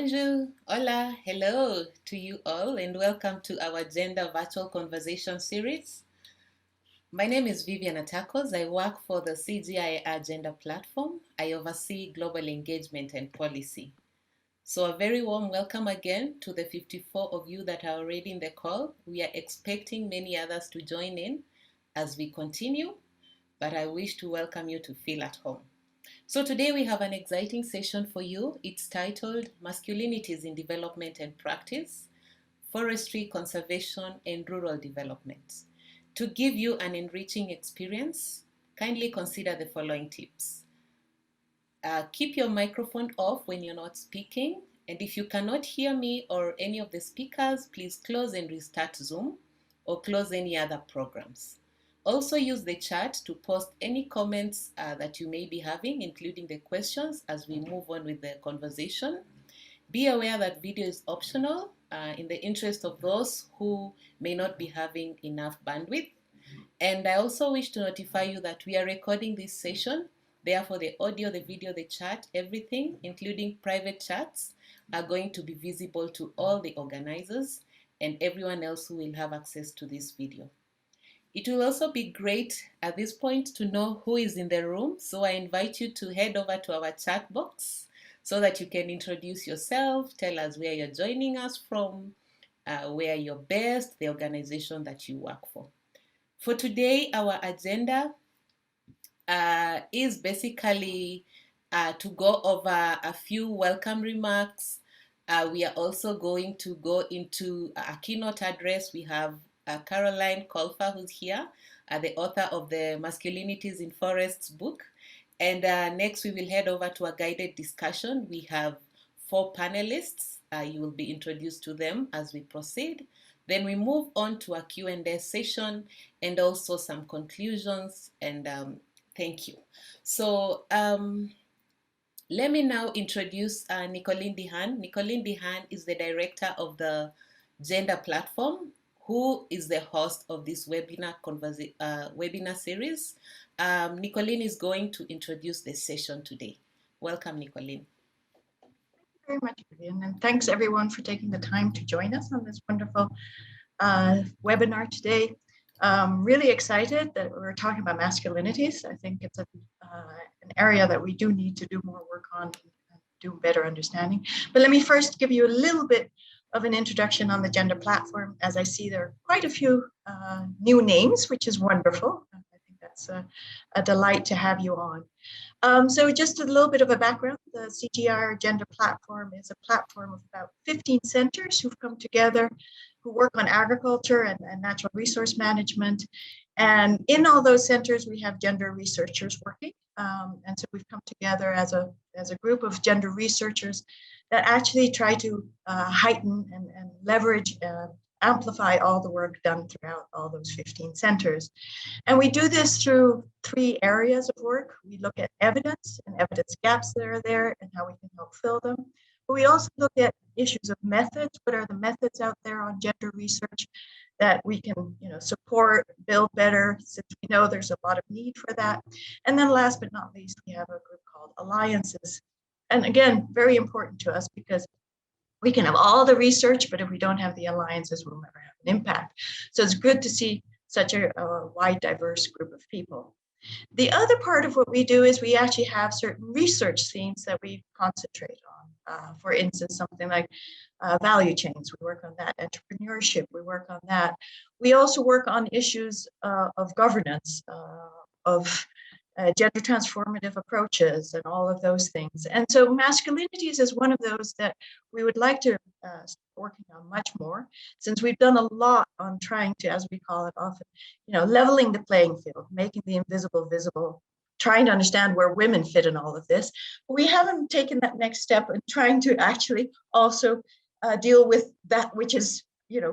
Bonjour, hola, hello to you all, and welcome to our Gender Virtual Conversation series. My name is Vivian Atakos. I work for the CGIAR Gender Platform. I oversee global engagement and policy. So a very warm welcome again to the 54 of you that are already in the call. We are expecting many others to join in as we continue, but I wish to welcome you to feel at home. So today we have an exciting session for you. It's titled Masculinities in Development and Practice, Forestry, Conservation, and Rural Development. To give you an enriching experience, kindly consider the following tips. Keep your microphone off when you're not speaking. And if you cannot hear me or any of the speakers, please close and restart Zoom or close any other programs. Also use the chat to post any comments that you may be having, including the questions as we move on with the conversation. Be aware that video is optional in the interest of those who may not be having enough bandwidth. And I also wish to notify you that we are recording this session. Therefore, the audio, the video, the chat, everything, including private chats, are going to be visible to all the organizers and everyone else who will have access to this video. It will also be great at this point to know who is in the room. So I invite you to head over to our chat box so that you can introduce yourself, tell us where you're joining us from, where you're based, the organization that you work for. For today, our agenda is basically to go over a few welcome remarks. We are also going to go into a keynote address. We have Carol Colfer, who's here, the author of the Masculinities in Forests book. And next we will head over to a guided discussion. We have 4 panelists. You will be introduced to them as we proceed. Then we move on to a Q&A session and also some conclusions, and thank you. So let me now introduce Nicoline Dehaan. Nicoline Dehaan is the director of the Gender Platform, who is the host of this webinar series. Nicoline is going to introduce the session today. Welcome, Nicoline. Very much, Vivian, and thanks everyone for taking the time to join us on this wonderful webinar today. Really excited that we're talking about masculinities. I think it's an area that we do need to do more work on and do better understanding. But let me first give you a little bit of an introduction on the gender platform. As I see, there are quite a few new names, which is wonderful. I think that's a delight to have you on. So just a little bit of a background. The CGIAR Gender Platform is a platform of about 15 centers who've come together, who work on agriculture and natural resource management. And in all those centers, we have gender researchers working. And so we've come together as a group of gender researchers that actually try to heighten and leverage, amplify all the work done throughout all those 15 centers. And we do this through 3 areas of work. We look at evidence and evidence gaps that are there and how we can help fill them. But we also look at issues of methods. What are the methods out there on gender research that we can, support, build better, since we know there's a lot of need for that. And then last but not least, we have a group called Alliances. And again, very important to us because we can have all the research, but if we don't have the alliances, we'll never have an impact. So it's good to see such a wide, diverse group of people. The other part of what we do is we actually have certain research themes that we concentrate on. For instance, something like value chains, we work on that. Entrepreneurship, we work on that. We also work on issues of governance, of gender transformative approaches and all of those things. And so masculinities is one of those that we would like to start working on much more, since we've done a lot on trying to, as we call it often, leveling the playing field, making the invisible visible, trying to understand where women fit in all of this. But we haven't taken that next step in trying to actually also deal with that which is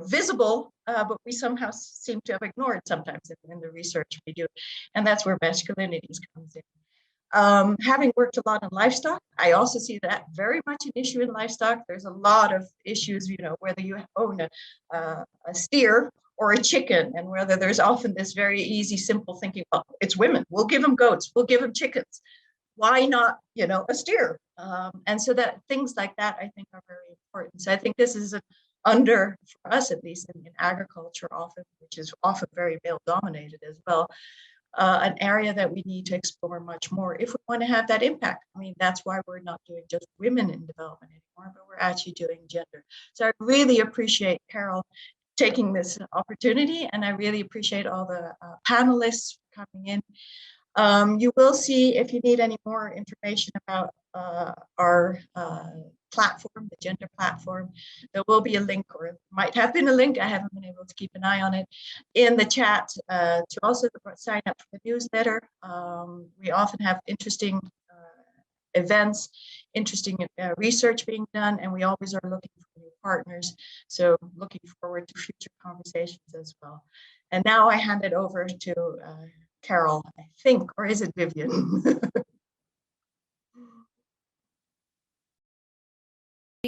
visible, but we somehow seem to have ignored sometimes in the research we do. And that's where masculinities comes in. Having worked a lot in livestock, I also see that very much an issue in livestock. There's a lot of issues, whether you own a steer or a chicken, and whether there's often this very easy, simple thinking, well, it's women, we'll give them goats, we'll give them chickens. why not, you know, a steer? And so that things like that, I think, are very important. So I think this is under, for us at least in agriculture often, which is often very male dominated as well, an area that we need to explore much more if we want to have that impact. I mean, that's why we're not doing just women in development anymore, but we're actually doing gender. So I really appreciate Carol taking this opportunity, and I really appreciate all the panelists coming in. You will see, if you need any more information about our platform, the gender platform, there will be a link, or it might have been a link, I haven't been able to keep an eye on it, in the chat to also sign up for the newsletter. We often have interesting events, interesting research being done, and we always are looking for new partners. So looking forward to future conversations as well. And now I hand it over to Carol, I think, or is it Vivian?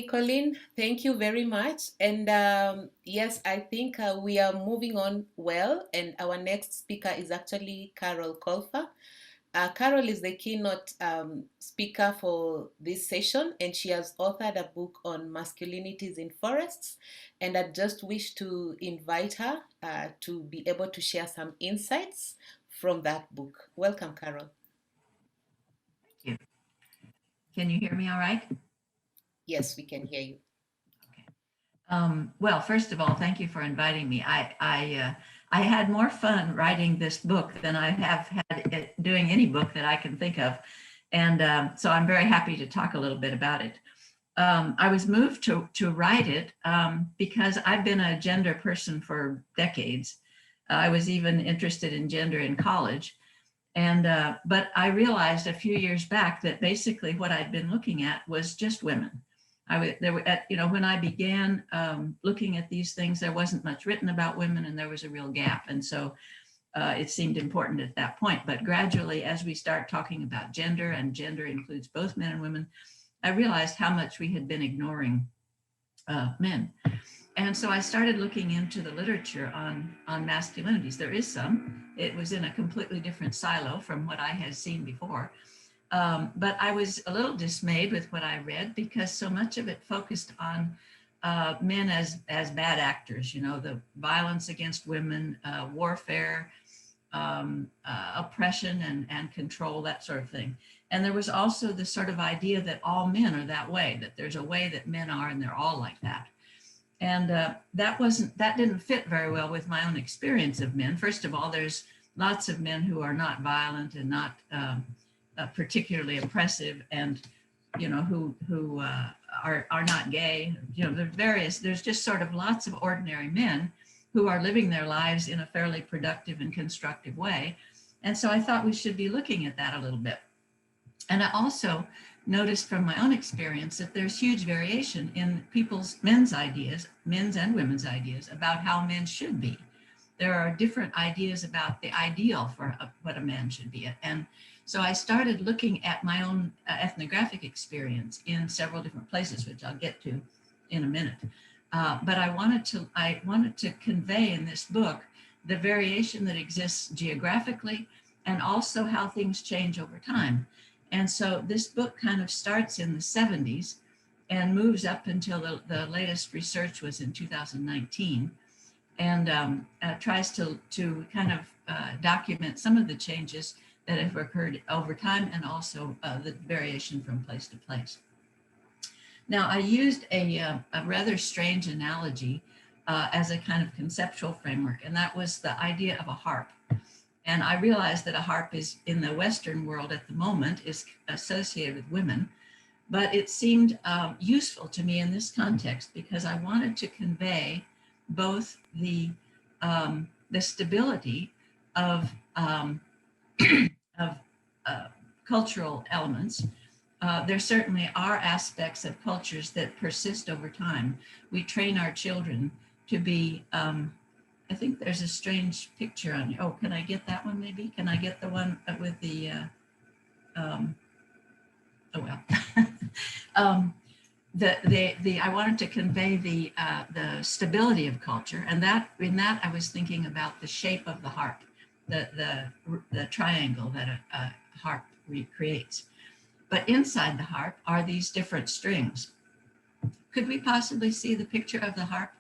Colleen, thank you very much. And yes, I think we are moving on well. And our next speaker is actually Carol Colfer. Carol is the keynote speaker for this session, and she has authored a book on masculinities in forests. And I just wish to invite her to be able to share some insights from that book. Welcome, Carol. Thank you. Can you hear me all right? Yes, we can hear you. Okay. Well, first of all, thank you for inviting me. I had more fun writing this book than I have had doing any book that I can think of. And so I'm very happy to talk a little bit about it. I was moved to write it because I've been a gender person for decades. I was even interested in gender in college. And but I realized a few years back that basically what I'd been looking at was just women. When I began looking at these things, there wasn't much written about women, and there was a real gap. And so it seemed important at that point. But gradually, as we start talking about gender, and gender includes both men and women, I realized how much we had been ignoring men. And so I started looking into the literature on masculinities. There is some. It was in a completely different silo from what I had seen before. But I was a little dismayed with what I read, because so much of it focused on men as bad actors, you know, the violence against women, warfare, oppression and control, that sort of thing. And there was also the sort of idea that all men are that way, that there's a way that men are and they're all like that. And that didn't fit very well with my own experience of men. First of all, there's lots of men who are not violent and not particularly oppressive, and you know who are not gay. You know, there's just sort of lots of ordinary men who are living their lives in a fairly productive and constructive way. And so I thought we should be looking at that a little bit. And I also noticed from my own experience that there's huge variation in men's and women's ideas about how men should be. There are different ideas about the ideal for what a man should be. And so I started looking at my own ethnographic experience in several different places, which I'll get to in a minute. But I wanted to convey in this book the variation that exists geographically, and also how things change over time. And so this book kind of starts in the 70s and moves up until the latest research was in 2019, and tries to kind of document some of the changes that have occurred over time, and also the variation from place to place. Now, I used a rather strange analogy as a kind of conceptual framework, and that was the idea of a harp. And I realized that a harp is, in the Western world at the moment, is associated with women, but it seemed useful to me in this context because I wanted to convey both the stability of cultural elements. There certainly are aspects of cultures that persist over time. We train our children to be, I think there's a strange picture on you. Oh, can I get that one maybe? Can I get the one with the, oh well. I wanted to convey the stability of culture, and in that I was thinking about the shape of the harp, the triangle that a harp recreates. But inside the harp are these different strings. Could we possibly see the picture of the harp?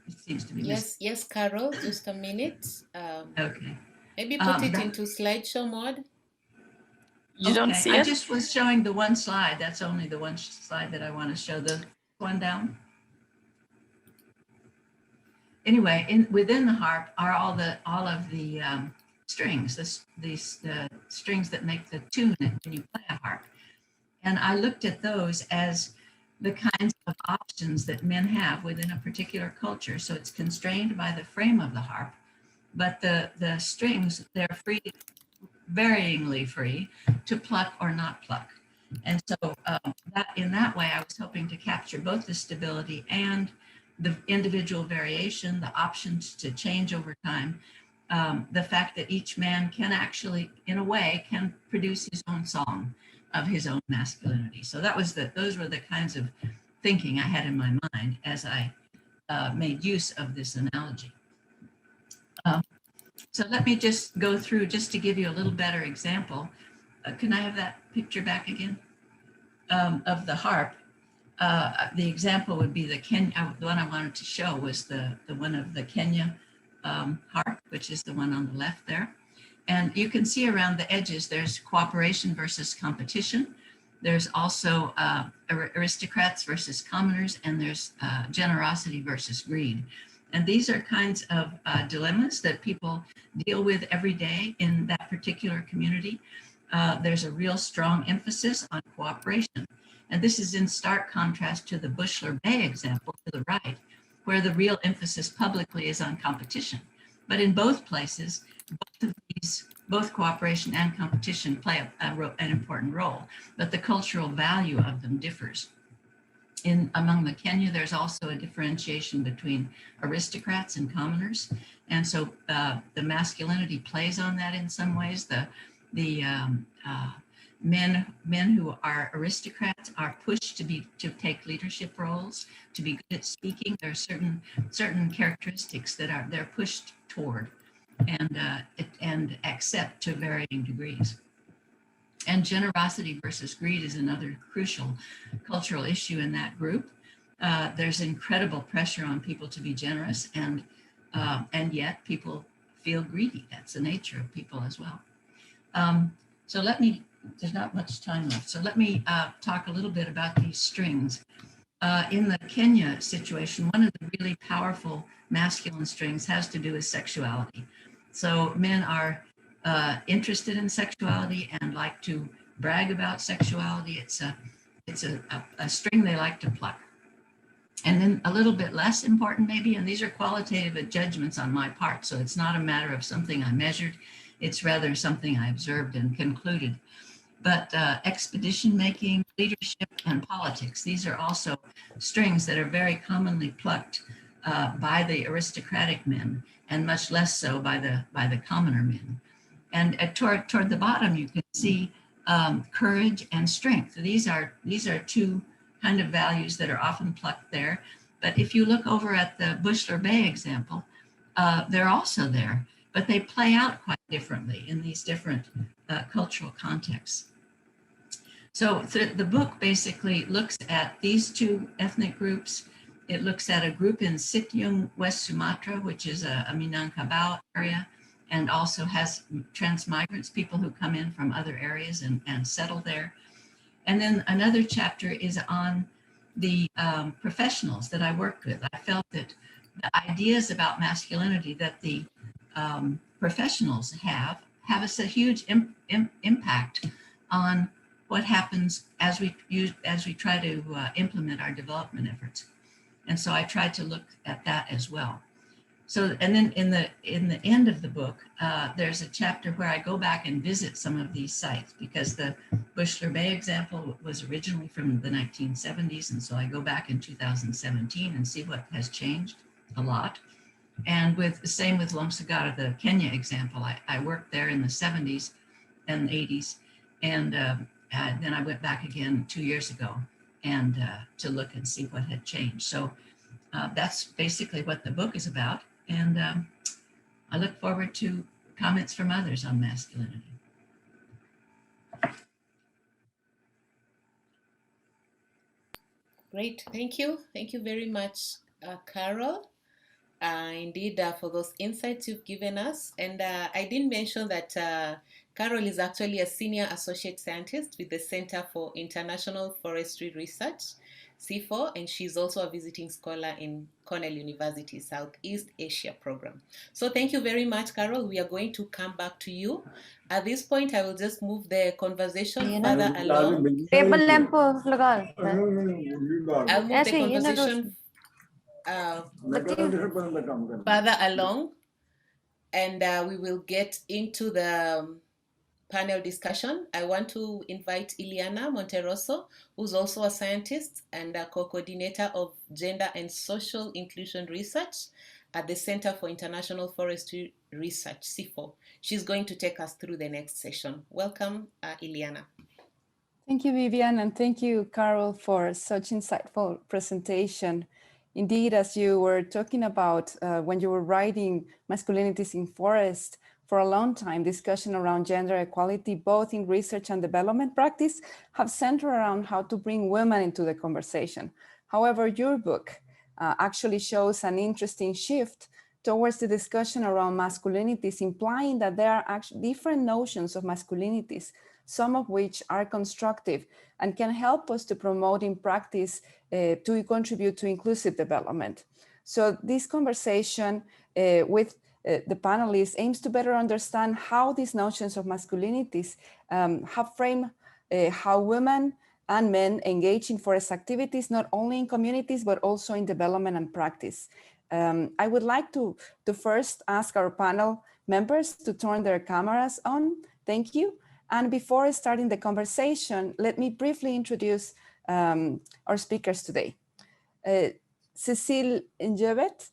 It seems to be Yes, yes, Carol, just a minute. okay. Maybe put it that- into slideshow mode. You don't see I it? just was showing the one slide. That's only the one slide that I want to show. The one down. Anyway, within the harp are all of the strings, these strings that make the tune when you play a harp. And I looked at those as the kinds of options that men have within a particular culture. So it's constrained by the frame of the harp, but the strings, they're free, varyingly free to pluck or not pluck. And so that in that way, I was hoping to capture both the stability and the individual variation, the options to change over time, the fact that each man can actually, in a way, can produce his own song of his own masculinity. So those were the kinds of thinking I had in my mind as I made use of this analogy. So let me just go through just to give you a little better example. Can I have that picture back again? Of the harp. The example would be the one I wanted to show was the one of the Kenya harp, which is the one on the left there. And you can see around the edges, there's cooperation versus competition. There's also aristocrats versus commoners, and there's generosity versus greed. And these are kinds of dilemmas that people deal with every day in that particular community. There's a real strong emphasis on cooperation. And this is in stark contrast to the Bushler Bay example to the right, where the real emphasis publicly is on competition. But in both places, both cooperation and competition play an important role, but the cultural value of them differs. Among the Kenya, there's also a differentiation between aristocrats and commoners. And so the masculinity plays on that in some ways. Men who are aristocrats are pushed to take leadership roles, to be good at speaking. There are certain characteristics that they're pushed toward and accept to varying degrees. And generosity versus greed is another crucial cultural issue in that group. There's incredible pressure on people to be generous, and yet people feel greedy. That's the nature of people as well. So there's not much time left. So let me talk a little bit about these strings. In the Kenya situation, one of the really powerful masculine strings has to do with sexuality. So men are interested in sexuality and like to brag about sexuality. It's a string they like to pluck. And then a little bit less important maybe, and these are qualitative judgments on my part, so it's not a matter of something I measured, it's rather something I observed and concluded. But expedition making, leadership, and politics, these are also strings that are very commonly plucked by the aristocratic men, and much less so by the commoner men. And toward the bottom, you can see courage and strength. These are two kind of values that are often plucked there. But if you look over at the Bushler Bay example, they're also there, but they play out quite differently in these different cultural contexts. So the book basically looks at these two ethnic groups. It looks at a group in Sityung, West Sumatra, which is a Minangkabau area, and also has transmigrants, people who come in from other areas and settle there. And then another chapter is on the professionals that I worked with. I felt that the ideas about masculinity that the professionals have a huge impact on what happens as we try to implement our development efforts. And so I tried to look at that as well. So, and then in the end of the book, there's a chapter where I go back and visit some of these sites, because the Bushler Bay example was originally from the 1970s. And so I go back in 2017 and see what has changed a lot. And with the same with Lomsagara, the Kenya example, I worked there in the 70s and 80s. And then I went back again 2 years ago and to look and see what had changed. So that's basically what the book is about. And I look forward to comments from others on masculinity. Great. Thank you. Thank you very much, Carol. Indeed, for those insights you've given us. And I didn't mention that Carol is actually a senior associate scientist with the Center for International Forestry Research, CIFOR, and she's also a visiting scholar in Cornell University Southeast Asia program. So thank you very much, Carol. We are going to come back to you. At this point, I will just move the conversation further along. Table lamp लगा I'll move the conversation further along, and we will get into the panel discussion. I want to invite Iliana Monterroso, who's also a scientist and a co-coordinator of Gender and Social Inclusion Research at the Center for International Forestry Research, CIFOR. She's going to take us through the next session. Welcome, Iliana. Thank you, Vivian, and thank you, Carol, for such insightful presentation. Indeed, as you were talking about when you were writing Masculinities in Forest, for a long time, discussion around gender equality, both in research and development practice, have centered around how to bring women into the conversation. However, your book actually shows an interesting shift towards the discussion around masculinities, implying that there are actually different notions of masculinities, some of which are constructive and can help us to promote in practice to contribute to inclusive development. So this conversation with the panelists aims to better understand how these notions of masculinities have framed how women and men engage in forest activities, not only in communities, but also in development and practice. I would like to first ask our panel members to turn their cameras on. Thank you. And before starting the conversation, let me briefly introduce our speakers today. Cecile Ndjebet,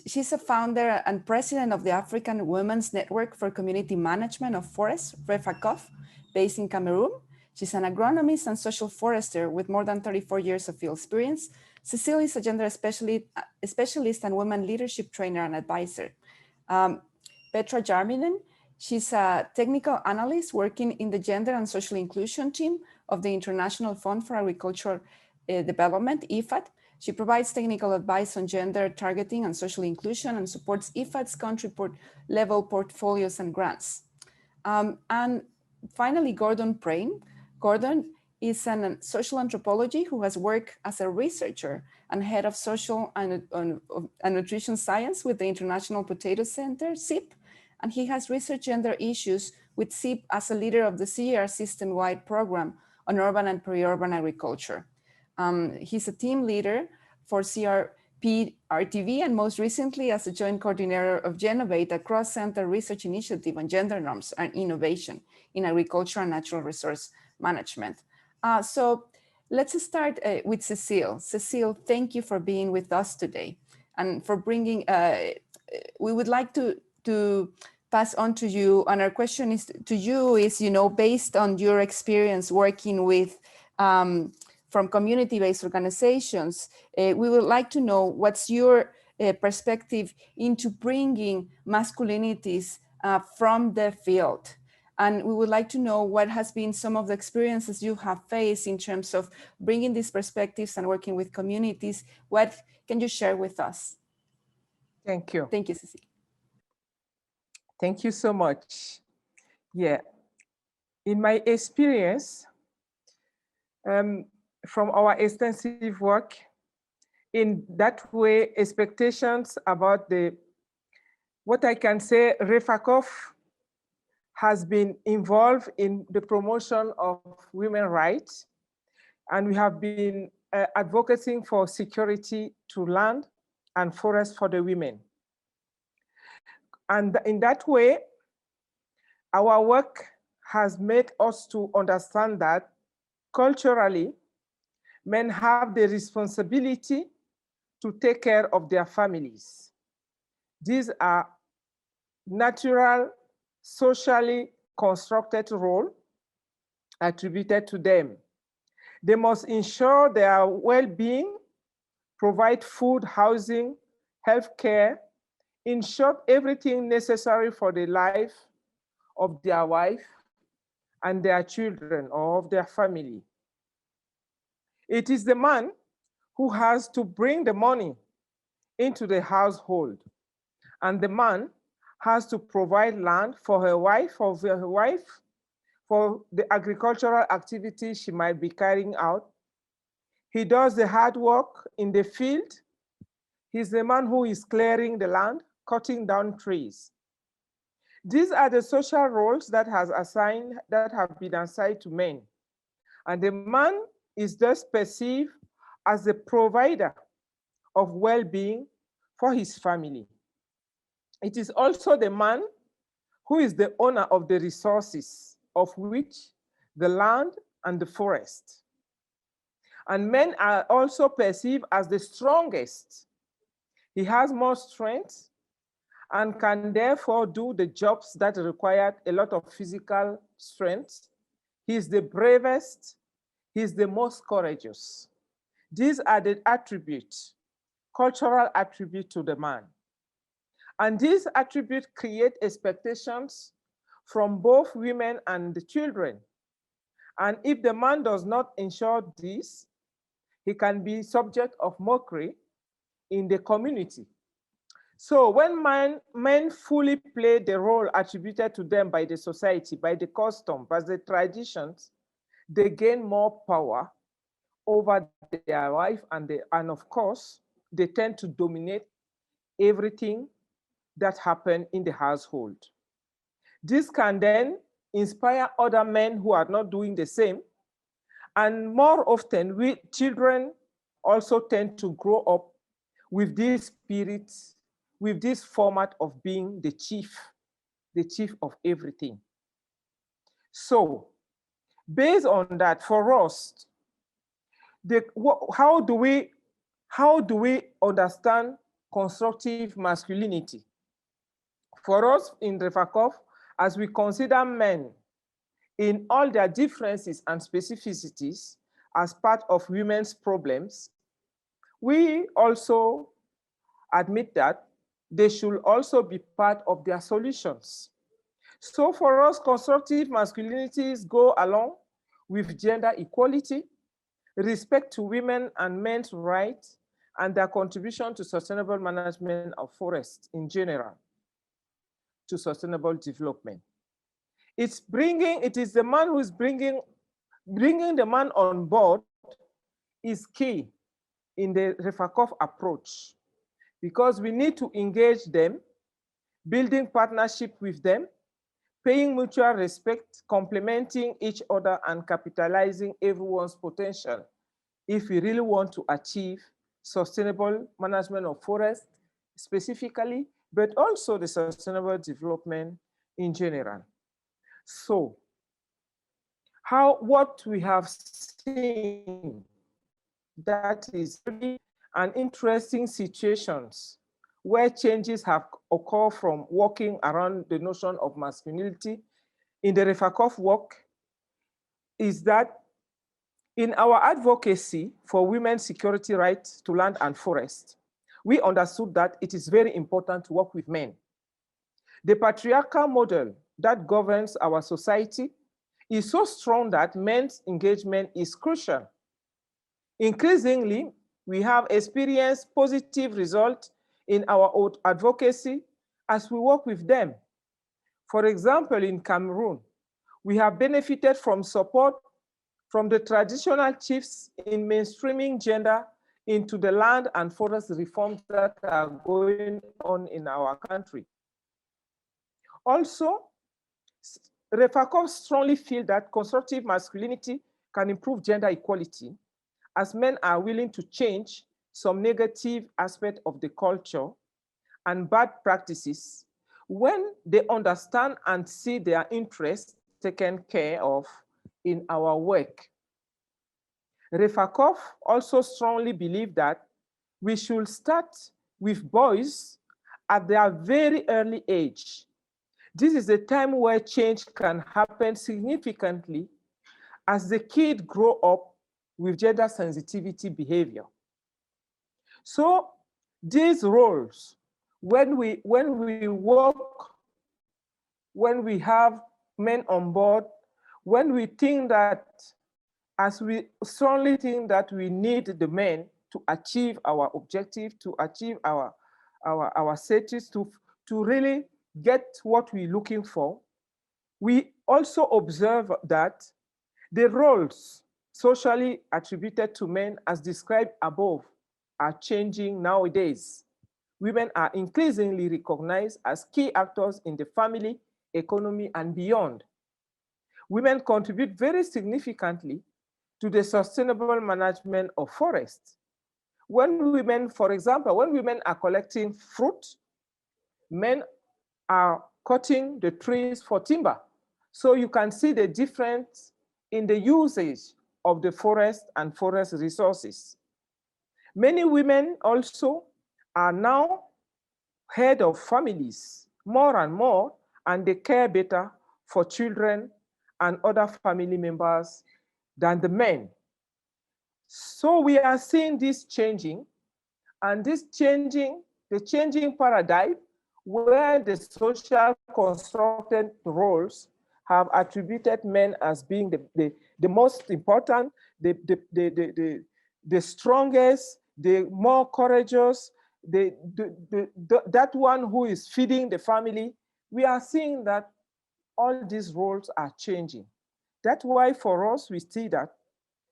she's a founder and president of the African Women's Network for Community Management of Forests, REFACOF, based in Cameroon. She's an agronomist and social forester with more than 34 years of field experience. Cecile is a gender specialist and women leadership trainer and advisor. Petra Järvinen, she's a technical analyst working in the Gender and Social Inclusion team of the International Fund for Agricultural Development, IFAD. She provides technical advice on gender targeting and social inclusion and supports IFAD's country level portfolios and grants. And finally, Gordon Prain. Gordon is a social anthropology who has worked as a researcher and head of social and nutrition science with the International Potato Center, CIP. And he has researched gender issues with CIP as a leader of the CER system-wide program on urban and peri-urban agriculture. He's a team leader for CRP RTV and most recently as a joint coordinator of Genovate, a cross-center research initiative on gender norms and innovation in agriculture and natural resource management. So let's start with Cecile. Cecile, thank you for being with us today and for bringing, we would like to pass on to you, and our question is to you is, based on your experience working with from community-based organizations, we would like to know what's your perspective into bringing masculinities from the field. And we would like to know what has been some of the experiences you have faced in terms of bringing these perspectives and working with communities. What can you share with us? Thank you. Thank you, Cecile. Thank you so much. Yeah, in my experience, from our extensive work, in that way, expectations about what I can say, REFACOF has been involved in the promotion of women's rights, and we have been advocating for security to land and forest for the women. And in that way, our work has made us to understand that culturally, men have the responsibility to take care of their families. These are natural, socially constructed roles attributed to them. They must ensure their well-being, provide food, housing, healthcare, in short, everything necessary for the life of their wife and their children or of their family. It is the man who has to bring the money into the household, and the man has to provide land for her wife, for the agricultural activity she might be carrying out. He does the hard work in the field. He's the man who is clearing the land, cutting down trees. These are the social roles that have been assigned to men. And the man is thus perceived as the provider of well-being for his family. It is also the man who is the owner of the resources, of which the land and the forest. And men are also perceived as the strongest. He has more strength and can therefore do the jobs that require a lot of physical strength. He's the bravest, he's the most courageous. These are the attributes, cultural attributes to the man. And these attributes create expectations from both women and the children. And if the man does not ensure this, he can be subject of mockery in the community. So when men fully play the role attributed to them by the society, by the custom, by the traditions, they gain more power over their wife, and of course, they tend to dominate everything that happens in the household. This can then inspire other men who are not doing the same. And more often, children also tend to grow up with this spirit, with this format of being the chief of everything. So, based on that, for us, how do we understand constructive masculinity? For us in REFACOF, as we consider men in all their differences and specificities as part of women's problems, we also admit that they should also be part of their solutions. So for us, constructive masculinities go along with gender equality, respect to women and men's rights, and their contribution to sustainable management of forests in general, to sustainable development. It is the man who is bringing the man on board is key in the REFACOF approach, because we need to engage them, building partnership with them, paying mutual respect, complementing each other, and capitalizing everyone's potential if we really want to achieve sustainable management of forests specifically, but also the sustainable development in general. So, what we have seen, that is really an interesting situations where changes have occurred from working around the notion of masculinity in the REFACOF work, is that in our advocacy for women's security rights to land and forest, we understood that it is very important to work with men. The patriarchal model that governs our society is so strong that men's engagement is crucial. Increasingly, we have experienced positive results in our advocacy as we work with them. For example, in Cameroon, we have benefited from support from the traditional chiefs in mainstreaming gender into the land and forest reforms that are going on in our country. Also, REFACOF strongly feel that constructive masculinity can improve gender equality, as men are willing to change some negative aspect of the culture and bad practices when they understand and see their interests taken care of in our work. REFACOF also strongly believe that we should start with boys at their very early age. This is a time where change can happen significantly as the kid grow up with gender sensitivity behavior. So these roles, when we work, when we have men on board, when we think that, as we strongly think that we need the men to achieve our objective, to achieve our status, to really get what we're looking for. We also observe that the roles socially attributed to men as described above are changing nowadays. Women are increasingly recognized as key actors in the family, economy, and beyond. Women contribute very significantly to the sustainable management of forests. When women, for example, when women are collecting fruit, men are cutting the trees for timber. So you can see the difference in the usage of the forest and forest resources. Many women also are now head of families more and more, and they care better for children and other family members than the men. So we are seeing this changing, and the changing paradigm where the social constructed roles have attributed men as being the most important, the strongest, the more courageous, that one who is feeding the family. We are seeing that all these roles are changing. That's why for us, we see that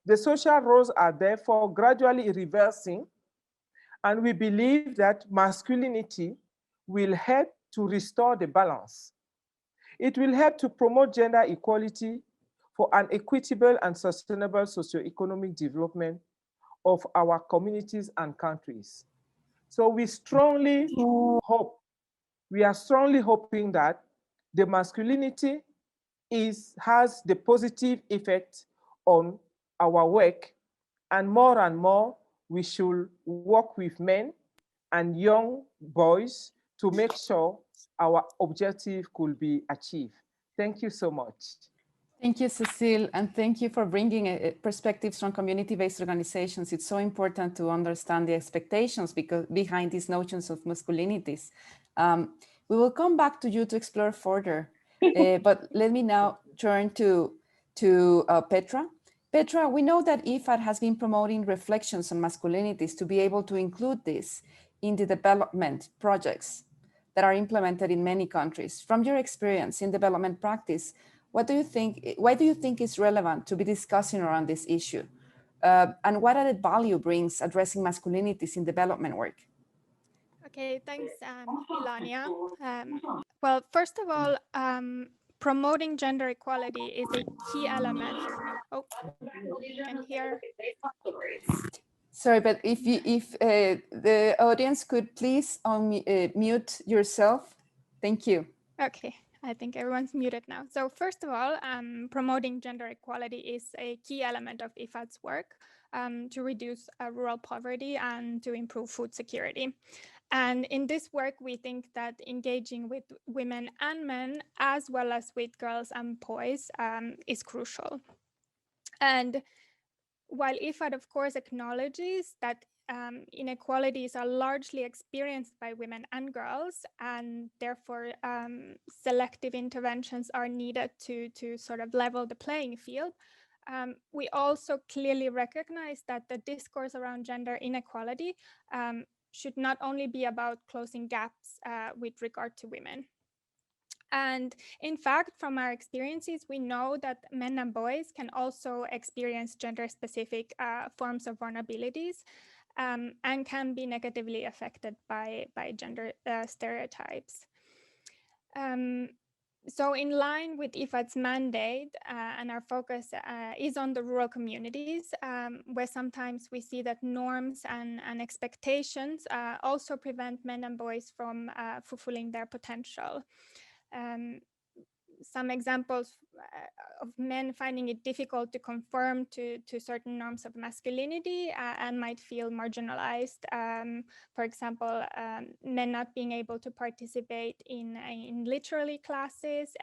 the social roles are therefore gradually reversing, and we believe that masculinity will help to restore the balance. It will help to promote gender equality for an equitable and sustainable socioeconomic development of our communities and countries. So we strongly hope, we are strongly hoping that the masculinity has the positive effect on our work, and more we should work with men and young boys to make sure our objective could be achieved. Thank you so much. Thank you, Cecile, and thank you for bringing perspectives from community-based organizations. It's so important to understand the expectations behind these notions of masculinities. We will come back to you to explore further, but let me now turn to Petra. Petra, we know that IFAD has been promoting reflections on masculinities to be able to include this in the development projects that are implemented in many countries. From your experience in development practice, why do you think it's relevant to be discussing around this issue? And what added value brings addressing masculinities in development work? Okay, thanks, Iliana. Well, first of all, promoting gender equality is a key element. Oh, you can hear. Sorry, but if the audience could please mute yourself. Thank you. Okay, I think everyone's muted now. So first of all, promoting gender equality is a key element of IFAD's work to reduce rural poverty and to improve food security. And in this work, we think that engaging with women and men, as well as with girls and boys, is crucial. And while IFAD, of course, acknowledges that inequalities are largely experienced by women and girls, and therefore selective interventions are needed to sort of level the playing field, we also clearly recognize that the discourse around gender inequality should not only be about closing gaps with regard to women. And in fact, from our experiences, we know that men and boys can also experience gender-specific forms of vulnerabilities and can be negatively affected by gender stereotypes. So in line with IFAD's mandate and our focus is on the rural communities, where sometimes we see that norms and expectations also prevent men and boys from fulfilling their potential. Some examples of men finding it difficult to conform to certain norms of masculinity and might feel marginalized. For example, men not being able to participate in literary classes,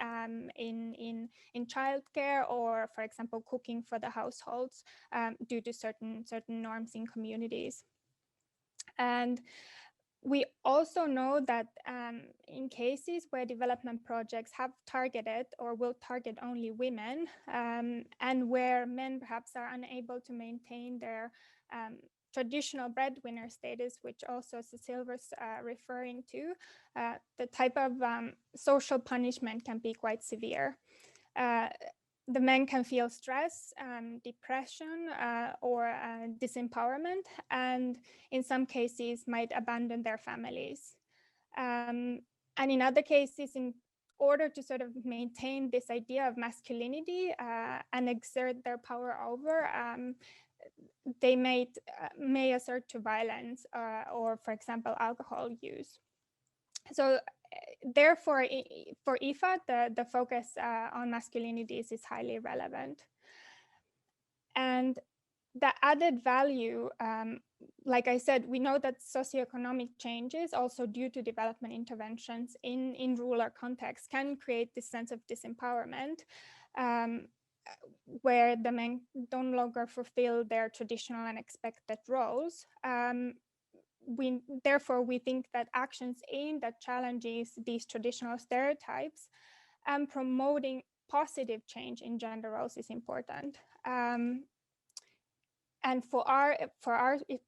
in childcare, or for example, cooking for the households due to certain norms in communities. And We also know that in cases where development projects have targeted or will target only women, and where men perhaps are unable to maintain their traditional breadwinner status, which also Cecile was referring to, the type of social punishment can be quite severe. The men can feel stress, depression, or disempowerment, and in some cases might abandon their families. And in other cases, in order to sort of maintain this idea of masculinity and exert their power over, they may assert to violence or, for example, alcohol use. So therefore, for IFAD, the focus on masculinities is highly relevant. And the added value, like I said, we know that socioeconomic changes, also due to development interventions in rural contexts, can create this sense of disempowerment, where the men don't longer fulfill their traditional and expected roles. Therefore, we think that actions aimed at challenging these traditional stereotypes and promoting positive change in gender roles is important. And for our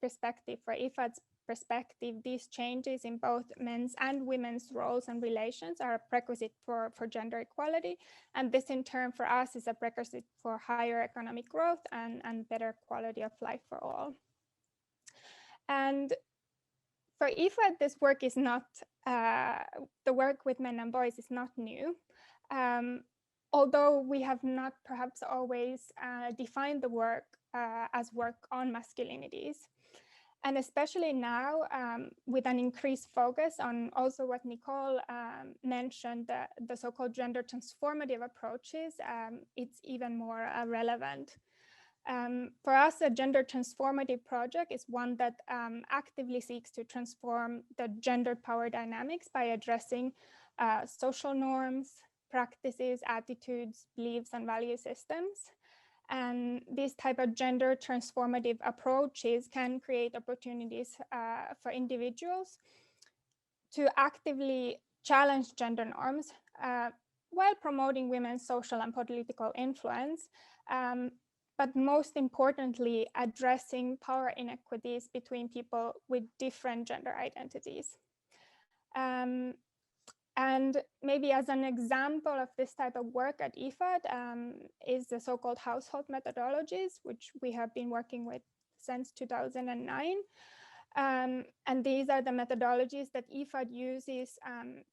perspective, for IFAD's perspective, these changes in both men's and women's roles and relations are a prerequisite for gender equality. And this in turn for us is a prerequisite for higher economic growth and better quality of life for all. And for IFAD, this work is not, the work with men and boys is not new. Although we have not perhaps always defined the work as work on masculinities. And especially now, with an increased focus on also what Nicole mentioned, the so-called gender transformative approaches, it's even more relevant. For us, a gender transformative project is one that actively seeks to transform the gender power dynamics by addressing social norms, practices, attitudes, beliefs, and value systems. And these type of gender transformative approaches can create opportunities for individuals to actively challenge gender norms while promoting women's social and political influence, but most importantly, addressing power inequities between people with different gender identities. And maybe as an example of this type of work at IFAD is the so-called household methodologies, which we have been working with since 2009. And these are the methodologies that IFAD uses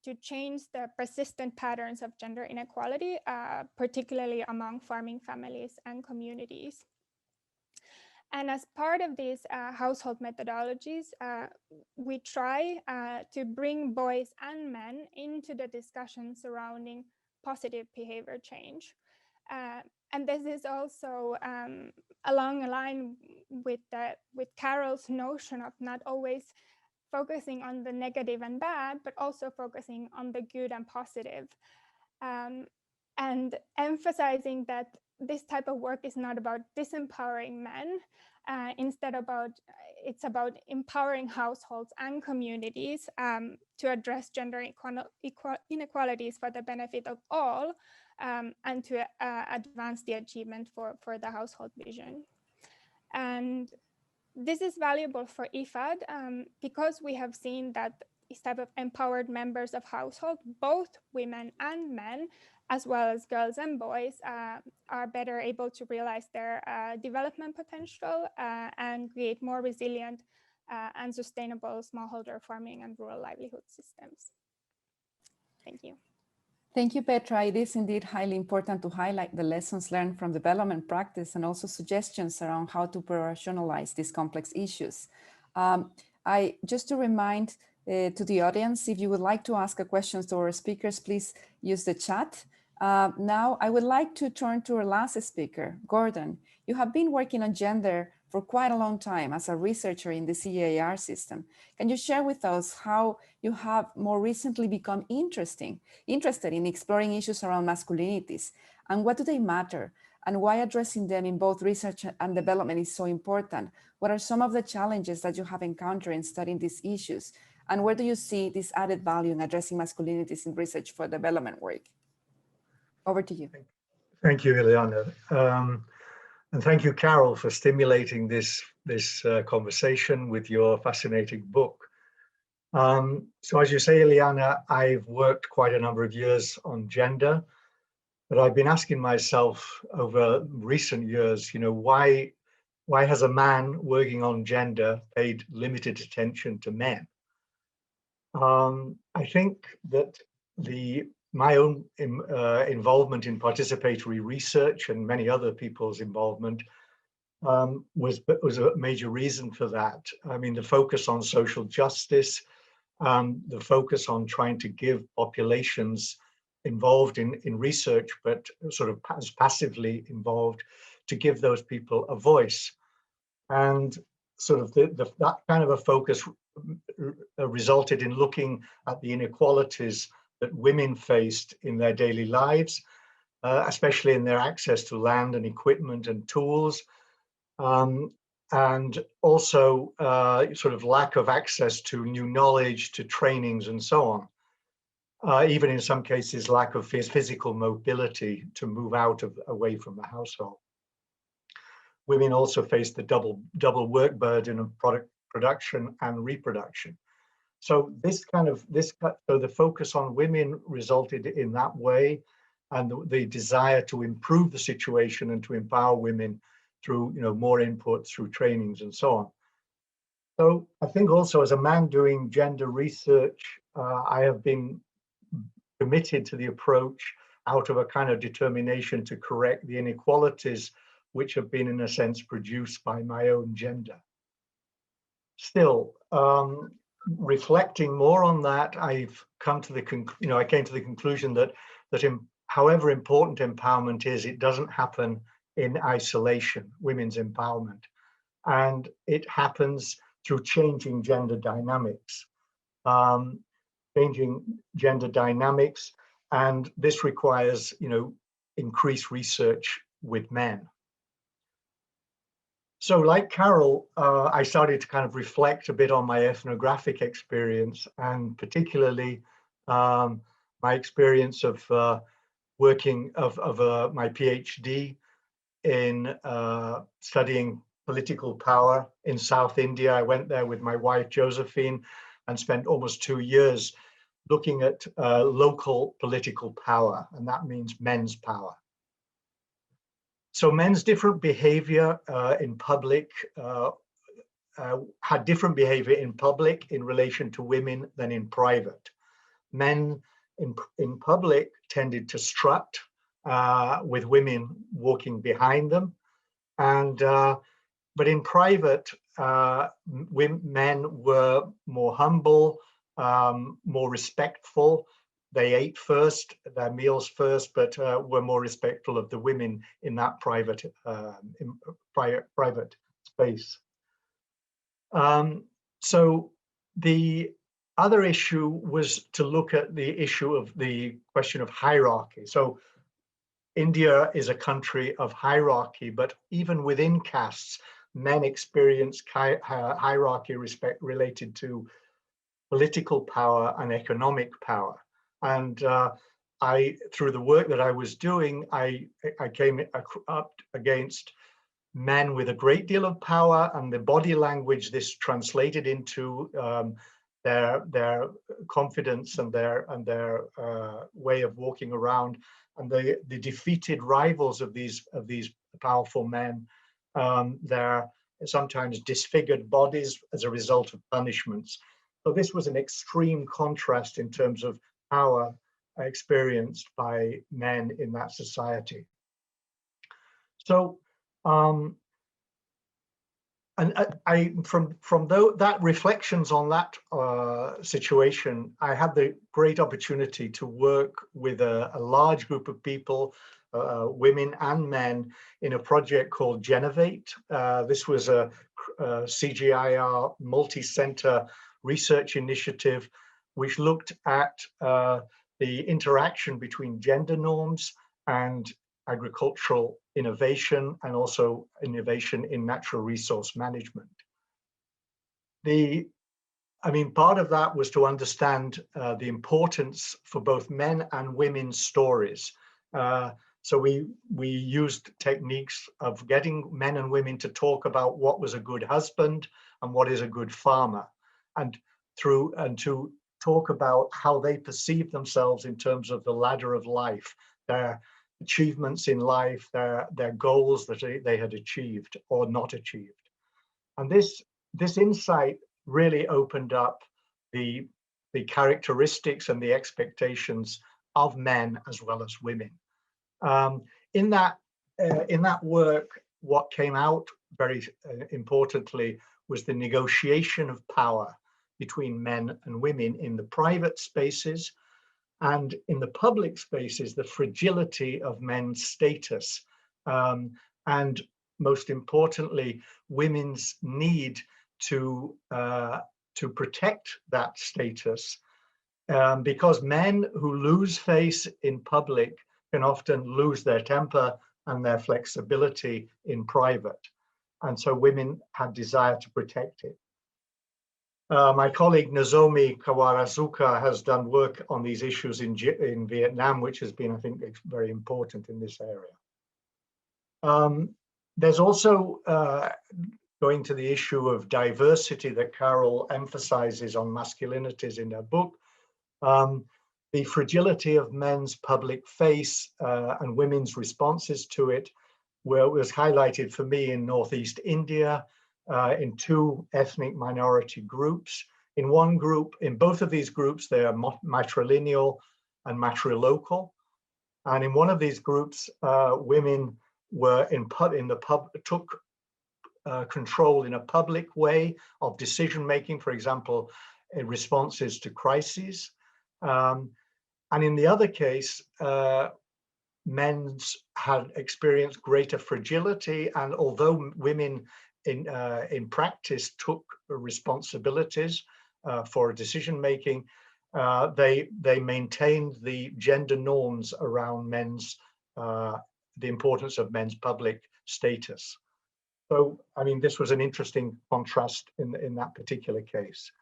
to change the persistent patterns of gender inequality, particularly among farming families and communities. And as part of these household methodologies, we try to bring boys and men into the discussion surrounding positive behavior change. And this is also along a line with Carol's notion of not always focusing on the negative and bad, but also focusing on the good and positive. And emphasizing that this type of work is not about disempowering men, instead it's about empowering households and communities to address gender inequalities for the benefit of all, and to advance the achievement for the household vision. And this is valuable for IFAD because we have seen that these type of empowered members of household, both women and men, as well as girls and boys, are better able to realize their development potential and create more resilient and sustainable smallholder farming and rural livelihood systems. Thank you. Thank you, Petra. It is indeed highly important to highlight the lessons learned from development practice and also suggestions around how to operationalize these complex issues. Just to remind to the audience, if you would like to ask a question to our speakers, please use the chat. Now, I would like to turn to our last speaker, Gordon. You have been working on gender for quite a long time as a researcher in the CIFOR system. Can you share with us how you have more recently become interested in exploring issues around masculinities, and what do they matter and why addressing them in both research and development is so important? What are some of the challenges that you have encountered in studying these issues? And where do you see this added value in addressing masculinities in research for development work? Over to you. Thank you, Iliana. And thank you, Carol, for stimulating this conversation with your fascinating book. So as you say, Iliana, I've worked quite a number of years on gender, but I've been asking myself over recent years, why has a man working on gender paid limited attention to men? I think that my own involvement in participatory research and many other people's involvement was a major reason for that. I mean, the focus on social justice, the focus on trying to give populations involved in research, but sort of as passively involved, to give those people a voice. And sort of that kind of a focus resulted in looking at the inequalities that women faced in their daily lives, especially in their access to land and equipment and tools, and also sort of lack of access to new knowledge, to trainings and so on. Even in some cases, lack of physical mobility to move away from the household. Women also face the double work burden of production and reproduction. So so the focus on women resulted in that way, and the desire to improve the situation and to empower women through more input, through trainings and so on. So I think also as a man doing gender research, I have been committed to the approach out of a kind of determination to correct the inequalities which have been, in a sense, produced by my own gender. Still, reflecting more on that, I've come to I came to the conclusion that however important empowerment is, it doesn't happen in isolation, women's empowerment, and it happens through changing gender dynamics. And this requires, increased research with men. So like Carol, I started to kind of reflect a bit on my ethnographic experience, and particularly my experience of working my PhD in studying political power in South India. I went there with my wife, Josephine, and spent almost 2 years looking at local political power, and that means men's power. So men's different behavior in public had different behavior in public in relation to women than in private. Men in public tended to strut with women walking behind them, and but in private, men were more humble, more respectful. They ate first, their meals first, but were more respectful of the women in that private space. So the other issue was to look at the issue of the question of hierarchy. So India is a country of hierarchy, but even within castes, men experience hierarchy related to political power and economic power. And through the work that I was doing, I came up against men with a great deal of power, and the body language this translated into their confidence and their way of walking around, and the defeated rivals of these powerful men, their sometimes disfigured bodies as a result of punishments. So this was an extreme contrast in terms of power experienced by men in that society. So, from that reflections on that situation, I had the great opportunity to work with a large group of people, women and men, in a project called Genovate. This was a CGIAR multi-center research initiative which looked at the interaction between gender norms and agricultural innovation, and also innovation in natural resource management. Part of that was to understand the importance for both men and women's stories. So we used techniques of getting men and women to talk about what was a good husband and what is a good farmer, and to talk about how they perceive themselves in terms of the ladder of life, their achievements in life, their goals that they had achieved or not achieved. And this insight really opened up the characteristics and the expectations of men as well as women. In that work, what came out very importantly was the negotiation of power between men and women in the private spaces, and in the public spaces, the fragility of men's status, and most importantly, women's need to protect that status, because men who lose face in public can often lose their temper and their flexibility in private. And so women had desire to protect it. My colleague Nozomi Kawarazuka has done work on these issues in Vietnam, which has been, I think, very important in this area. There's also, going to the issue of diversity that Carol emphasizes on masculinities in her book, the fragility of men's public face and women's responses to it, where it was highlighted for me in Northeast India, in two ethnic minority groups. In one group, in both of these groups, they are matrilineal and matrilocal. And in one of these groups, women were took control in a public way of decision-making, for example, in responses to crises. And in the other case, men had experienced greater fragility, and although women in practice took responsibilities for decision-making, they maintained the gender norms around the importance of men's public status. So, this was an interesting contrast in that particular case.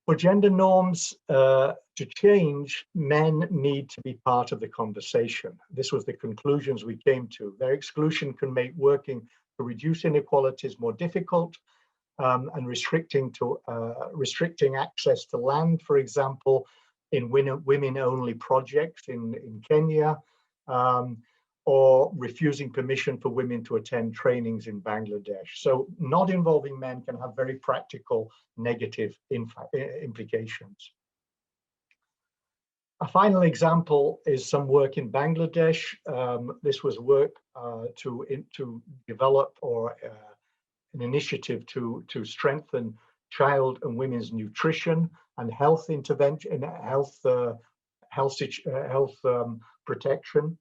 For gender norms to change, men need to be part of the conversation. This was the conclusions we came to. Their exclusion can make working to reduce inequalities more difficult, and restricting access to land, for example, in women-only projects in Kenya, or refusing permission for women to attend trainings in Bangladesh. So not involving men can have very practical negative implications. A final example is some work in Bangladesh. This was work to develop an initiative to strengthen child and women's nutrition and health intervention, health protection.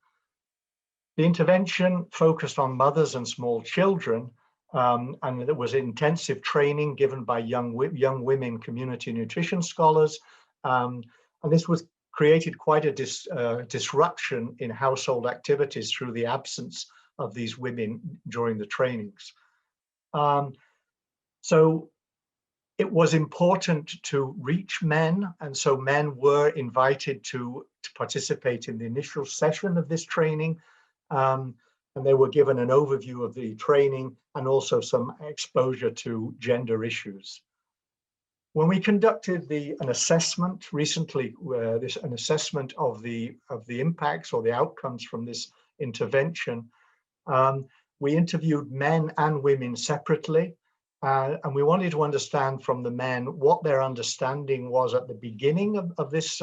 The intervention focused on mothers and small children, and there was intensive training given by young women community nutrition scholars, and this was created quite a disruption in household activities through the absence of these women during the trainings. So it was important to reach men, and so men were invited to participate in the initial session of this training, and they were given an overview of the training and also some exposure to gender issues. When we conducted an assessment recently, an assessment of the impacts or the outcomes from this intervention, we interviewed men and women separately, and we wanted to understand from the men what their understanding was at the beginning of this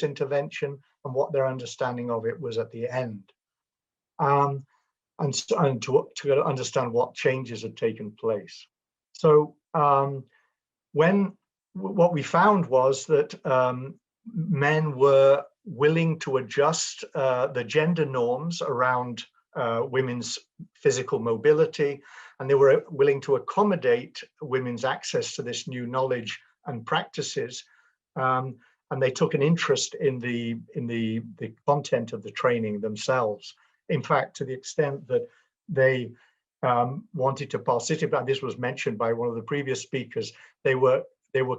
intervention and what their understanding of it was at the end, and to understand what changes had taken place. So what we found was that men were willing to adjust the gender norms around women's physical mobility, and they were willing to accommodate women's access to this new knowledge and practices, and they took an interest in the content of the training themselves. In fact, to the extent that they wanted to participate, and this was mentioned by one of the previous speakers, they were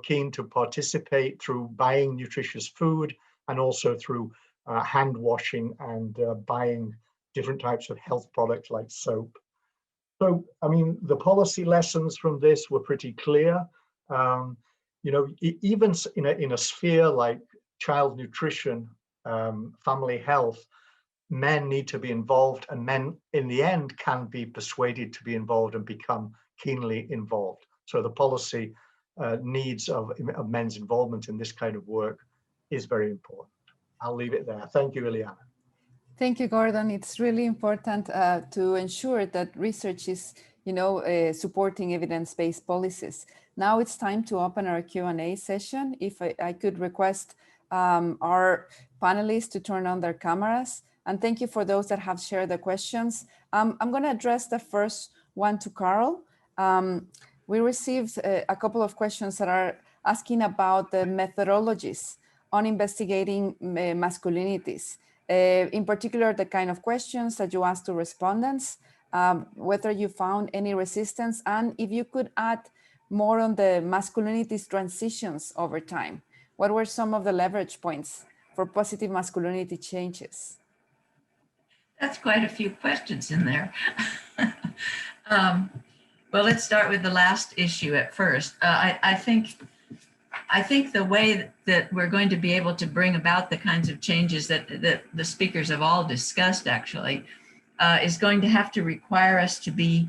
keen to participate through buying nutritious food and also through hand washing and buying different types of health products like soap. So, I mean, the policy lessons from this were pretty clear. You know, even in a sphere like child nutrition, family health, men need to be involved, and men in the end can be persuaded to be involved and become keenly involved. So the policy needs of men's involvement in this kind of work is very important. I'll leave it there. Thank you, Iliana. Thank you, Gordon. It's really important to ensure that research is, supporting evidence-based policies. Now it's time to open our Q&A session. If I could request our panelists to turn on their cameras. And thank you for those that have shared the questions. I'm going to address the first one to Carol. We received a couple of questions that are asking about the methodologies on investigating masculinities. In particular, the kind of questions that you asked to respondents, whether you found any resistance, and if you could add more on the masculinities transitions over time. What were some of the leverage points for positive masculinity changes? That's quite a few questions in there. Well, let's start with the last issue at first. I think the way that we're going to be able to bring about the kinds of changes that the speakers have all discussed actually is going to have to require us to be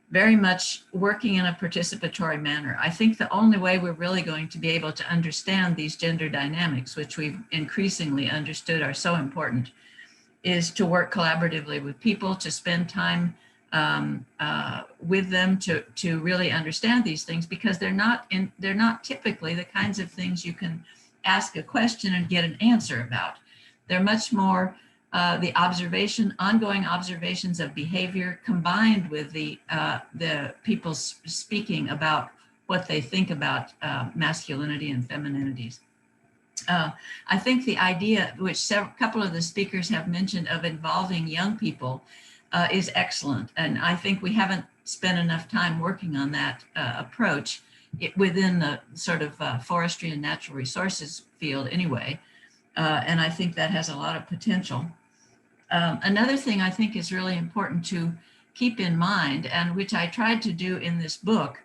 very much working in a participatory manner. I think the only way we're really going to be able to understand these gender dynamics, which we've increasingly understood are so important, is to work collaboratively with people, to spend time with them to really understand these things, because they're not typically the kinds of things you can ask a question and get an answer about. They're much more the ongoing observations of behavior combined with the people speaking about what they think about masculinity and femininities. I think the idea, which a couple of the speakers have mentioned, of involving young people is excellent. And I think we haven't spent enough time working on that approach within the sort of forestry and natural resources field anyway. And I think that has a lot of potential. Another thing I think is really important to keep in mind, and which I tried to do in this book,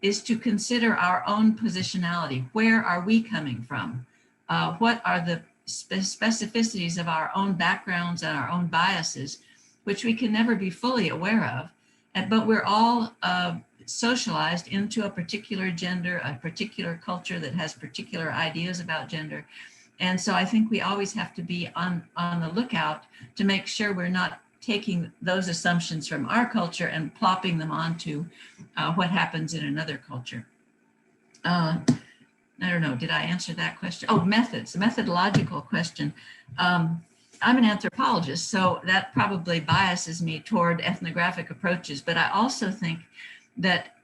is to consider our own positionality. Where are we coming from? What are the specificities of our own backgrounds and our own biases, which we can never be fully aware of, but we're all socialized into a particular gender, a particular culture that has particular ideas about gender. And so I think we always have to be on the lookout to make sure we're not taking those assumptions from our culture and plopping them onto what happens in another culture. I don't know, did I answer that question? Oh, methods, the methodological question. I'm an anthropologist, so that probably biases me toward ethnographic approaches, but I also think that,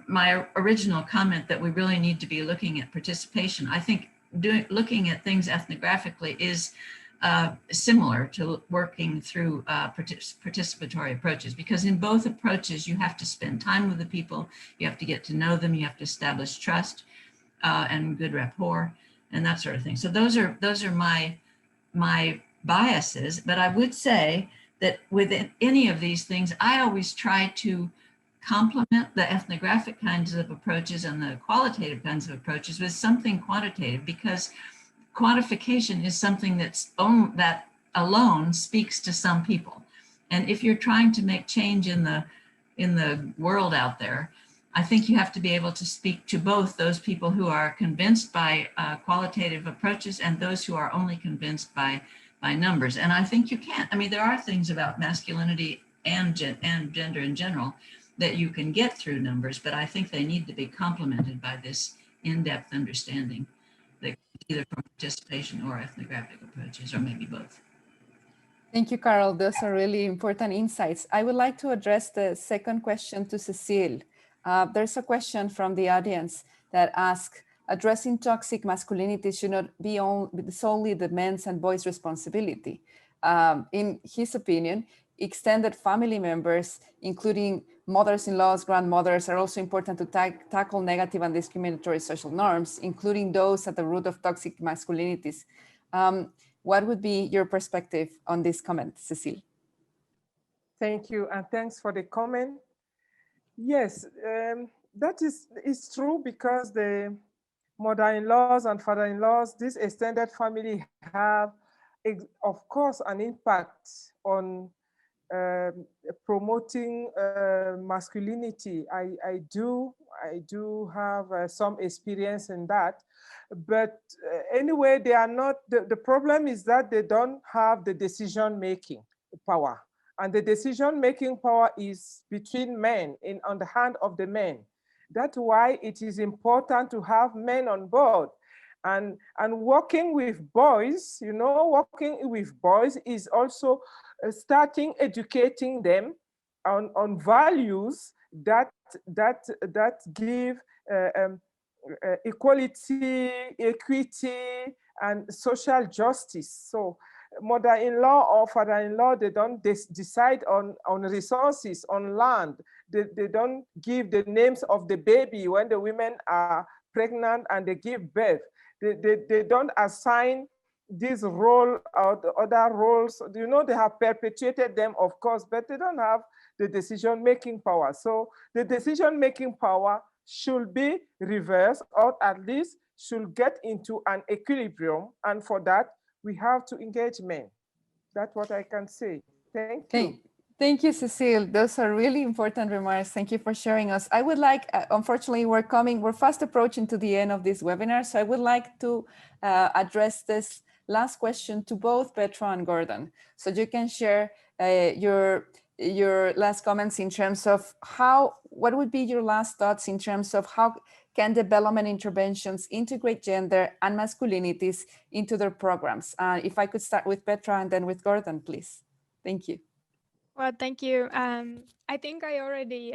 my original comment that we really need to be looking at participation, I think looking at things ethnographically is similar to working through participatory approaches, because in both approaches, you have to spend time with the people, you have to get to know them, you have to establish trust and good rapport and that sort of thing. So those are my biases, but I would say that within any of these things, I always try to complement the ethnographic kinds of approaches and the qualitative kinds of approaches with something quantitative, because quantification is something that alone speaks to some people. And if you're trying to make change in the world out there, I think you have to be able to speak to both those people who are convinced by qualitative approaches and those who are only convinced by numbers. And I think you can't. I mean, there are things about masculinity and gender in general that you can get through numbers, but I think they need to be complemented by this in-depth understanding, that either from participation or ethnographic approaches, or maybe both. Thank you, Carol. Those are really important insights. I would like to address the second question to Cecile. There's a question from the audience that asks, addressing toxic masculinity should not be solely the men's and boys' responsibility. in his opinion, extended family members, including mothers-in-laws, grandmothers, are also important to tackle negative and discriminatory social norms, including those at the root of toxic masculinities. What would be your perspective on this comment, Cecile? Thank you, and thanks for the comment. Yes, that is true, because the mother-in-laws and father-in-laws, this extended family have, of course, an impact on promoting masculinity. I do have some experience in that, but anyway, they are not, the problem is that they don't have the decision-making power, and the decision-making power is between men, on the hand of the men. That's why it is important to have men on board. And working with boys, you know, working with boys is also starting educating them on values that give equality, equity, and social justice. So mother-in-law or father-in-law, they don't decide on resources, on land. They don't give the names of the baby when the women are pregnant and they give birth. They don't assign this role or the other roles. You know, they have perpetuated them, of course, but they don't have the decision-making power. So the decision-making power should be reversed, or at least should get into an equilibrium. And for that, we have to engage men. That's what I can say. Thank you. Thank you, Cecile. Those are really important remarks. Thank you for sharing us. I would like, unfortunately, we're fast approaching to the end of this webinar. So I would like to address this last question to both Petra and Gordon. So you can share your last comments in terms of what would be your last thoughts in terms of how can development interventions integrate gender and masculinities into their programs? If I could start with Petra and then with Gordon, please. Thank you. Well, thank you. I think I already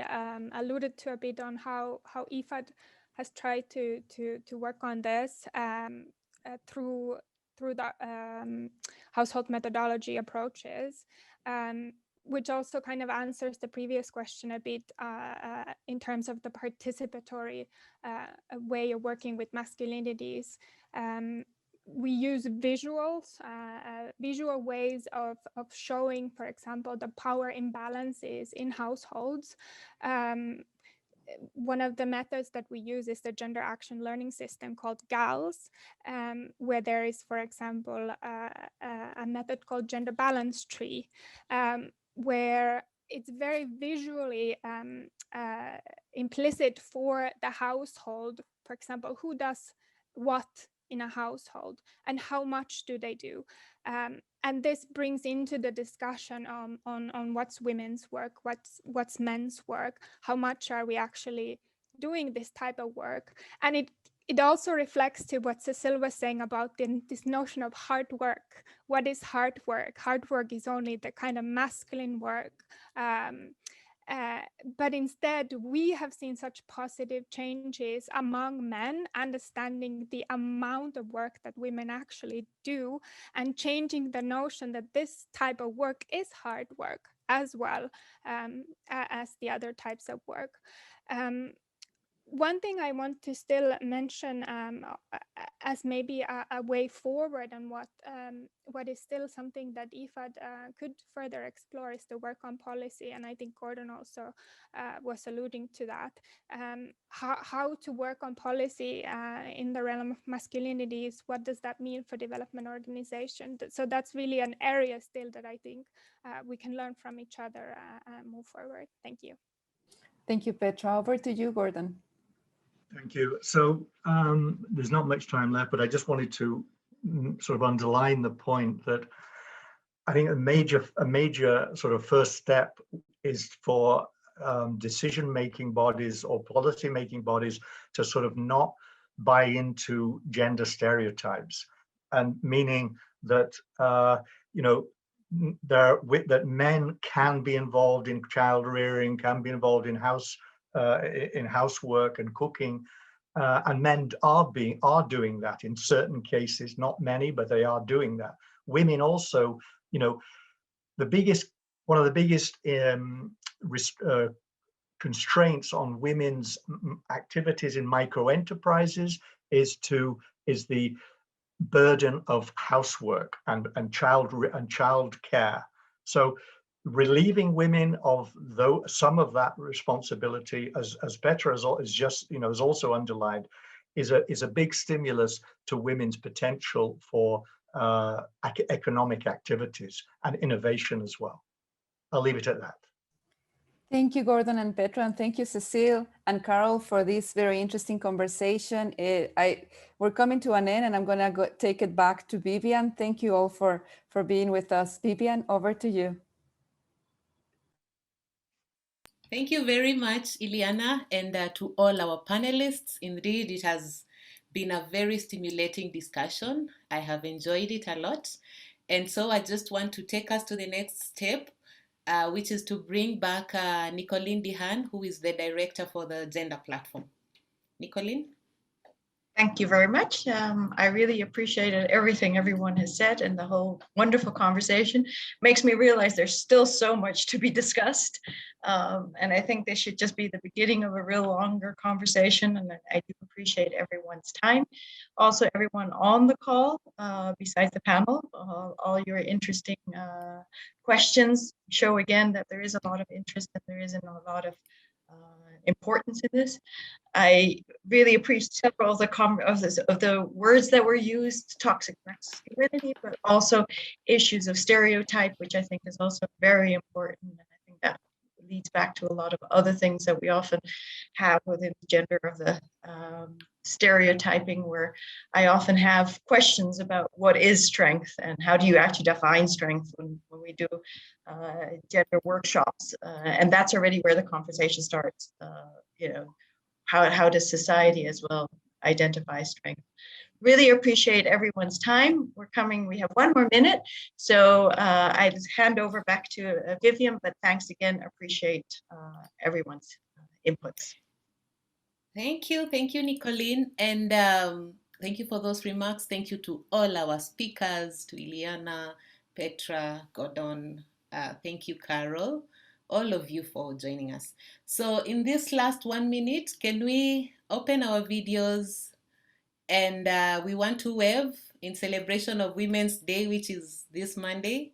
alluded to a bit on how IFAD has tried to work on this through the household methodology approaches, which also kind of answers the previous question a bit in terms of the participatory way of working with masculinities. We use visuals, visual ways of showing, for example, the power imbalances in households. One of the methods that we use is the gender action learning system called GALS, where there is, for example, a method called gender balance tree, where it's very visually implicit for the household, for example, who does what in a household and how much do they do. And this brings into the discussion on what's women's work, what's men's work, how much are we actually doing this type of work. And it also reflects to what Cecile was saying about this notion of hard work. What is hard work? Hard work is only the kind of masculine work. But instead, we have seen such positive changes among men, understanding the amount of work that women actually do and changing the notion that this type of work is hard work as well as the other types of work. One thing I want to still mention as maybe a way forward and what is still something that IFAD could further explore is the work on policy. And I think Gordon also was alluding to that. How to work on policy in the realm of masculinities, what does that mean for development organization? So that's really an area still that I think we can learn from each other and move forward. Thank you. Thank you, Petra. Over to you, Gordon. Thank you. So there's not much time left, but I just wanted to sort of underline the point that I think a major sort of first step is for decision-making bodies or policy-making bodies to sort of not buy into gender stereotypes, and meaning that you know, that men can be involved in child rearing, can be involved in housework and cooking, and men are doing that in certain cases, not many, but they are doing that. Women also you know, one of the biggest constraints on women's activities in micro enterprises is the burden of housework and child care. So relieving women of some of that responsibility, as Petra has just, you know, has also underlined, is a big stimulus to women's potential for economic activities and innovation as well. I'll leave it at that. Thank you, Gordon and Petra, and thank you, Cecile and Carol, for this very interesting conversation. We're coming to an end, and I'm going to take it back to Vivian. Thank you all for being with us. Vivian, over to you. Thank you very much, Iliana, and to all our panelists. Indeed, it has been a very stimulating discussion. I have enjoyed it a lot. And so I just want to take us to the next step, which is to bring back Nicolene Dehan, who is the director for the gender platform. Nicolene? Thank you very much. I really appreciated everything everyone has said, and the whole wonderful conversation makes me realize there's still so much to be discussed. And I think this should just be the beginning of a real longer conversation. And I do appreciate everyone's time. Also, everyone on the call, besides the panel, all your interesting questions show again that there is a lot of interest and there isn't a lot of importance in this. I really appreciate several of the words that were used: toxic masculinity, but also issues of stereotype, which I think is also very important. And I think that leads back to a lot of other things that we often have within the gender of the stereotyping, where I often have questions about what is strength and how do you actually define strength when we do gender workshops, and that's already where the conversation starts. You know, how does society as well identify strength? Really appreciate everyone's time. We have 1 more minute, so I hand over back to Vivian, but thanks again, appreciate everyone's inputs. Thank you, Nicolene, and thank you for those remarks. Thank you to all our speakers, to Iliana, Petra, Gordon, thank you, Carol, all of you for joining us. So in this last 1 minute, can we open our videos? And we want to wave in celebration of Women's Day, which is this Monday.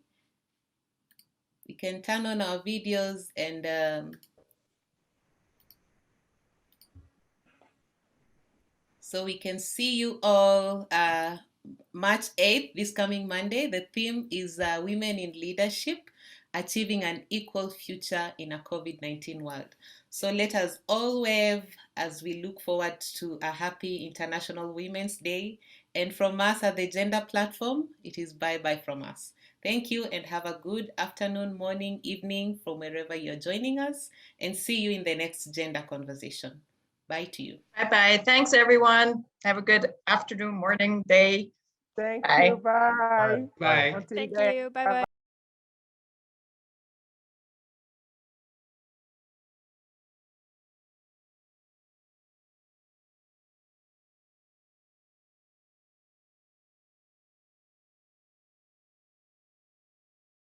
We can turn on our videos and so we can see you all March 8th, this coming Monday. The theme is Women in Leadership, Achieving an Equal Future in a COVID-19 World. So let us all wave as we look forward to a happy International Women's Day. And from us at the Gender Platform, it is bye-bye from us. Thank you and have a good afternoon, morning, evening from wherever you're joining us, and see you in the next gender conversation. Bye to you. Bye-bye. Thanks, everyone. Have a good afternoon, morning, day. Thank Bye. you. Bye. Bye. Until Thank then. you. Bye-bye.